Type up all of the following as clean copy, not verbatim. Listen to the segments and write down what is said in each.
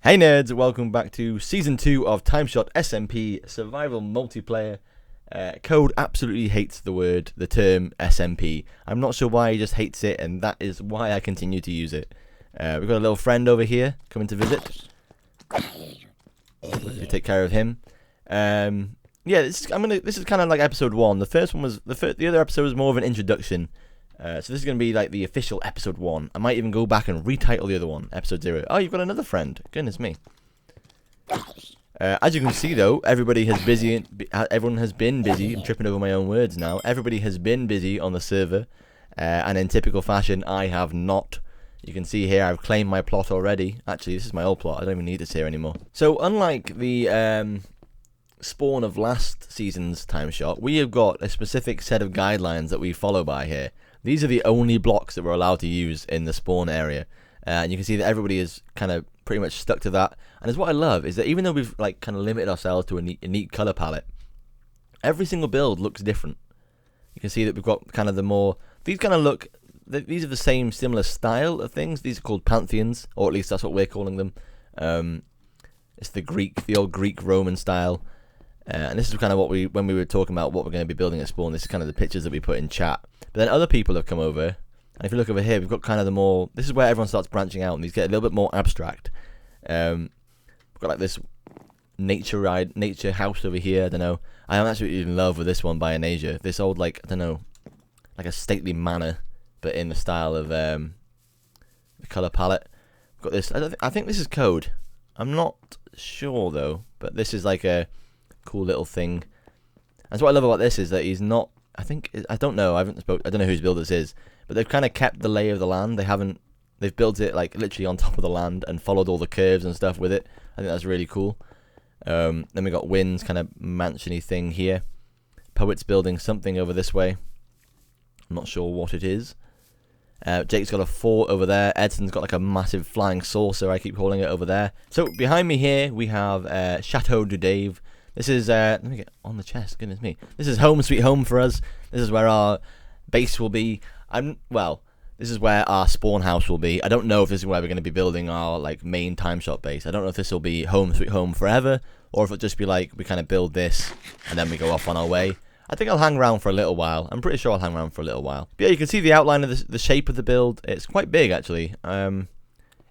Hey nerds, welcome back to Season 2 of TimeShot SMP Survival Multiplayer. Code absolutely hates the term SMP. I'm not sure why he just hates it, and that is why I continue to use it. We've got a little friend over here coming to visit. We take care of him. Yeah, this is kind of like episode 1. The first one was the other episode was more of an introduction. So this is going to be like the official episode 1. I might even go back and retitle the other one, episode 0. Oh, you've got another friend. Goodness me. As you can see though, everyone has been busy. I'm tripping over my own words now. Everybody has been busy on the server. And in typical fashion, I have not. You can see here, I've claimed my plot already. Actually, this is my old plot. I don't even need this here anymore. So unlike the spawn of last season's TimeShot, we have got a specific set of guidelines that we follow by here. These are the only blocks that we're allowed to use in the spawn area. And you can see that everybody is kind of pretty much stuck to that. And as what I love is that even though we've like kind of limited ourselves to a neat color palette, every single build looks different. You can see that we've got kind of the more, these kind of look, these are the same similar style of things. These are called Pantheons, or at least that's what we're calling them. It's the old Greek Roman style. And this is kind of what when we were talking about what we're going to be building at spawn, this is kind of the pictures that we put in chat. But then other people have come over, and if you look over here, we've got kind of the more, this is where everyone starts branching out, and these get a little bit more abstract. We've got like this nature house over here, I don't know. I am absolutely in love with this one by Asia. This old, like, I don't know, like a stately manor, but in the style of the colour palette. We've got this, I think this is code. I'm not sure though, but this is like a cool little thing. And so what I love about this is that he's not, I don't know, I don't know whose build this is, but they've kind of kept the lay of the land. They've built it like literally on top of the land and followed all the curves and stuff with it. I think that's really cool. Then we got Wynn's kind of mansion-y thing here. Poet's building something over this way. I'm not sure what it is. Jake's got a fort over there. Edson's got like a massive flying saucer, I keep calling it, over there. So behind me here we have Chateau du Dave. This is, let me get on the chest, goodness me. This is home sweet home for us. This is where our base will be. This is where our spawn house will be. I don't know if this is where we're going to be building our like main TimeShot base. I don't know if this will be home sweet home forever, or if it'll just be like, we kind of build this, and then we go off on our way. I think I'll hang around for a little while. I'm pretty sure I'll hang around for a little while. But yeah, you can see the outline of the shape of the build. It's quite big, actually.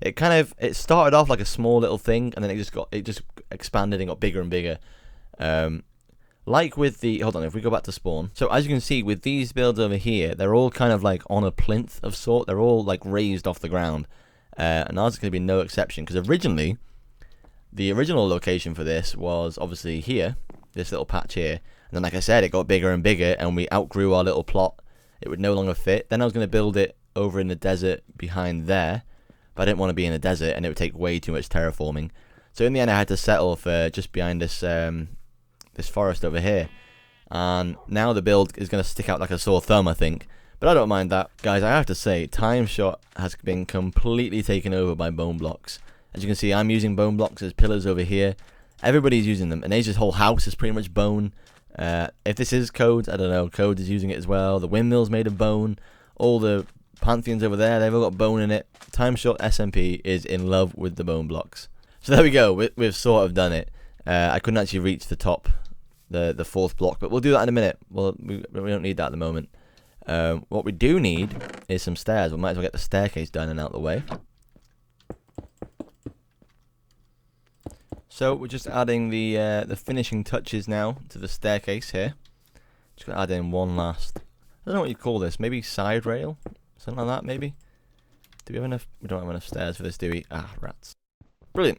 It started off like a small little thing, and then it just expanded and got bigger and bigger. Like with the, hold on, if we go back to spawn. So as you can see with these builds over here, they're all kind of like on a plinth of sort. They're all like raised off the ground. And ours is going to be no exception, because originally, the original location for this was obviously here, this little patch here. And then like I said, it got bigger and bigger, and we outgrew our little plot. It would no longer fit. Then I was going to build it over in the desert behind there, but I didn't want to be in the desert, and it would take way too much terraforming. So in the end, I had to settle for just behind this this forest over here. And now the build is going to stick out like a sore thumb, I think. But I don't mind that. Guys, I have to say, TimeShot has been completely taken over by bone blocks. As you can see, I'm using bone blocks as pillars over here. Everybody's using them. And Asia's whole house is pretty much bone. If this is Code, I don't know. Code is using it as well. The windmill's made of bone. All the Pantheons over there, they've all got bone in it. TimeShot SMP is in love with the bone blocks. So there we go. We've sort of done it. I couldn't actually reach the top, the fourth block, but we'll do that in a minute. Well, we don't need that at the moment. What we do need is some stairs. We might as well get the staircase done and out of the way. So we're just adding the finishing touches now to the staircase here. Just gonna add in one last, I don't know what you call this. Maybe side rail, something like that. Maybe. Do we have enough? We don't have enough stairs for this, do we? Ah, rats. Brilliant.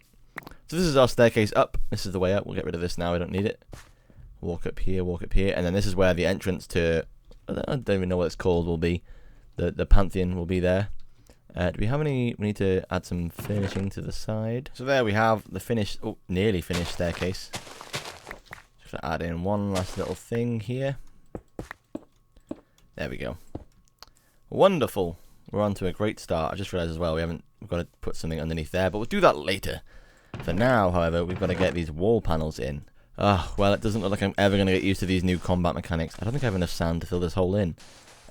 So this is our staircase up. This is the way up. We'll get rid of this now. I don't need it. Walk up here, and then this is where the entrance to, I don't even know what it's called, will be. The Pantheon will be there. Do we have any? We need to add some finishing to the side. So there we have the finished, nearly finished staircase. Just gonna add in one last little thing here. There we go. Wonderful. We're on to a great start. I just realised as well we've got to put something underneath there, but we'll do that later. For now, however, we've got to get these wall panels in. Well, it doesn't look like I'm ever going to get used to these new combat mechanics. I don't think I have enough sand to fill this hole in.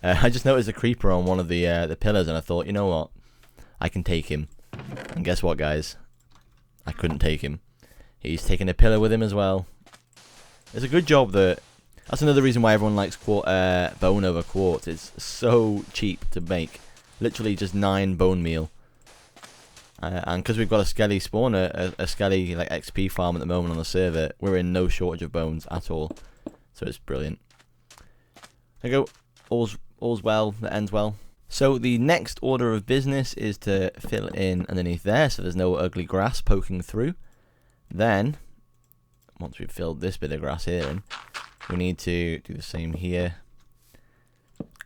I just noticed a creeper on one of the pillars, and I thought, you know what? I can take him. And guess what, guys? I couldn't take him. He's taking a pillar with him as well. It's a good job that... That's another reason why everyone likes bone over quartz. It's so cheap to make. Literally just 9 bone meal. And because we've got a skelly spawner, a skelly like XP farm at the moment on the server, we're in no shortage of bones at all. So it's brilliant. There you go. All's well that ends well. So the next order of business is to fill in underneath there, so there's no ugly grass poking through. Then, once we've filled this bit of grass here in, we need to do the same here.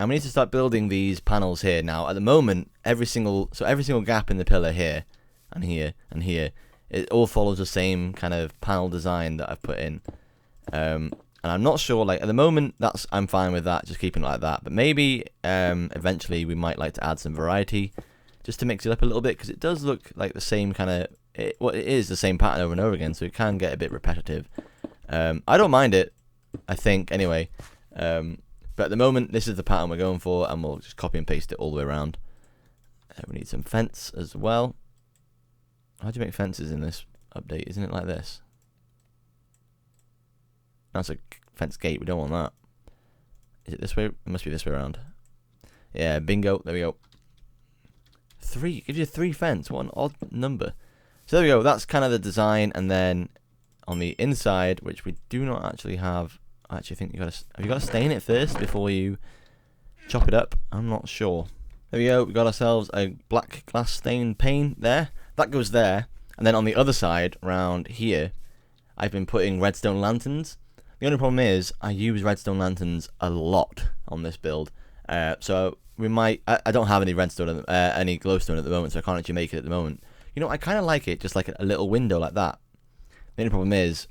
And we need to start building these panels here. Now, at the moment, every single gap in the pillar here, and here, and here, it all follows the same kind of panel design that I've put in. And I'm not sure, like, at the moment, I'm fine with that, just keeping it like that. But maybe, eventually, we might like to add some variety, just to mix it up a little bit, because it does look like the same kind of, it is the same pattern over and over again, so it can get a bit repetitive. I don't mind it, I think, anyway. But at the moment, this is the pattern we're going for, and we'll just copy and paste it all the way around. We need some fence as well. How do you make fences in this update? Isn't it like this? That's a fence gate. We don't want that. Is it this way? It must be this way around. Yeah, bingo. There we go. 3. Gives you 3 fence. What an odd number. So there we go. That's kind of the design. And then on the inside, which we do not actually have. I actually think have you got to stain it first before you chop it up? I'm not sure. There we go. We got ourselves a black glass stained pane there. That goes there. And then on the other side, around here, I've been putting redstone lanterns. The only problem is I use redstone lanterns a lot on this build, so we might. I don't have any redstone, any glowstone at the moment, so I can't actually make it at the moment. You know, I kind of like it, just like a little window like that. The only problem is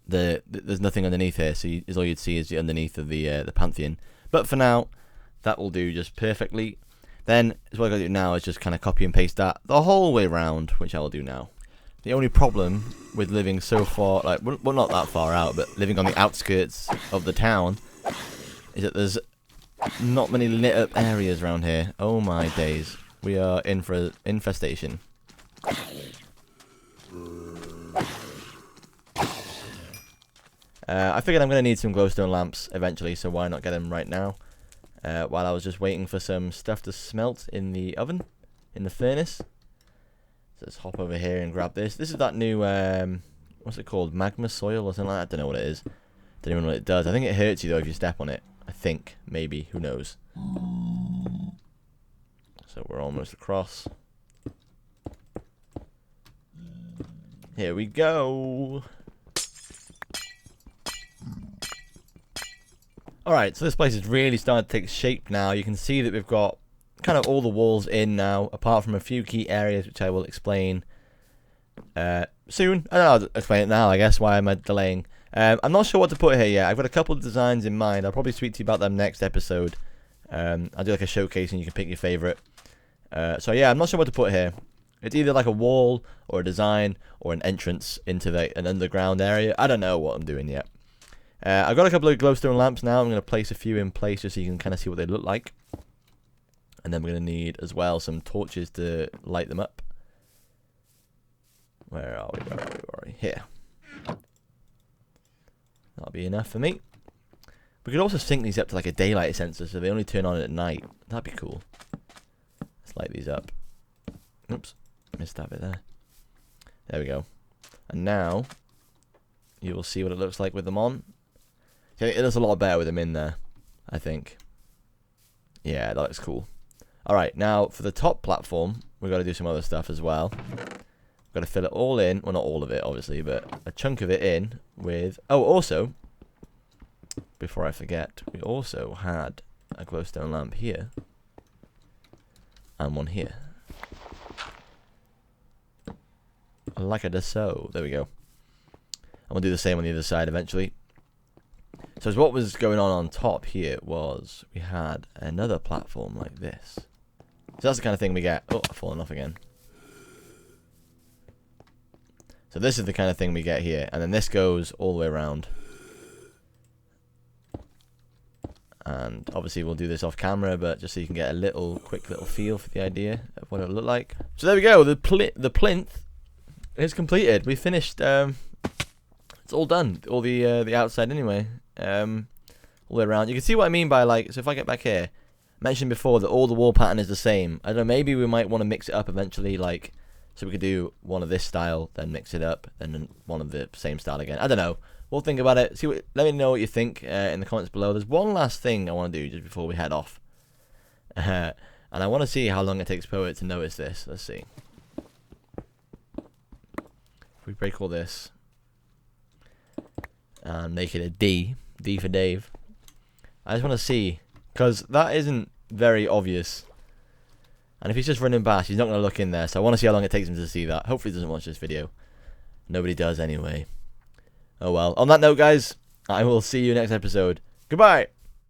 there's nothing underneath here, so all you'd see is the underneath of the Pantheon. But for now, that will do just perfectly. Then what I got to do now is just kind of copy and paste that the whole way around, which I will do now. The only problem with living so far, like, well, not that far out, but living on the outskirts of the town, is that there's not many lit up areas around here. Oh my days. We are in for an infestation. I figured I'm going to need some glowstone lamps eventually, so why not get them right now? While I was just waiting for some stuff to smelt in the oven, in the furnace. Let's hop over here and grab this. This is that new, what's it called? Magma soil or something like that? I don't know what it is. Don't even know what it does. I think it hurts you though if you step on it. I think. Maybe. Who knows? So we're almost across. Here we go. Alright, so this place is really starting to take shape now. You can see that we've got kind of all the walls in now, apart from a few key areas which I will explain soon. I'll explain it now, I guess, why am I delaying. I'm not sure what to put here yet. I've got a couple of designs in mind. I'll probably speak to you about them next episode. I'll do like a showcase and you can pick your favourite. So yeah, I'm not sure what to put here. It's either like a wall or a design or an entrance into an underground area. I don't know what I'm doing yet. I've got a couple of glowstone lamps now. I'm going to place a few in place just so you can kind of see what they look like. And then we're going to need as well some torches to light them up. Where are we? Where are we? Here. That'll be enough for me. We could also sync these up to like a daylight sensor so they only turn on at night. That'd be cool. Let's light these up. Oops. Missed that bit there. There we go. And now you will see what it looks like with them on. It looks a lot better with them in there, I think. Yeah, that looks cool. Alright, now for the top platform, we've got to do some other stuff as well. We've got to fill it all in. Well, not all of it, obviously, but a chunk of it in with... Oh, also, before I forget, we also had a glowstone lamp here. And one here. Like a so. There we go. And we'll do the same on the other side eventually. So what was going on top here was we had another platform like this. So that's the kind of thing we get. Oh, I've fallen off again. So this is the kind of thing we get here. And then this goes all the way around. And obviously we'll do this off camera, but just so you can get a quick little feel for the idea of what it'll look like. So there we go. The plinth It's completed. We finished. It's all done. All the outside anyway. All the way around. You can see what I mean by like. So if I get back here, mentioned before that all the wall pattern is the same. I don't know. Maybe we might want to mix it up eventually. Like, so we could do one of this style, then mix it up, then one of the same style again. I don't know. We'll think about it. See what. Let me know what you think in the comments below. There's one last thing I want to do just before we head off. And I want to see how long it takes Poet to notice this. Let's see. If we break all this and make it a D for Dave. I just want to see, because that isn't very obvious. And if he's just running bash, he's not going to look in there. So I want to see how long it takes him to see that. Hopefully he doesn't watch this video. Nobody does anyway. Oh well. On that note, guys, I will see you next episode. Goodbye.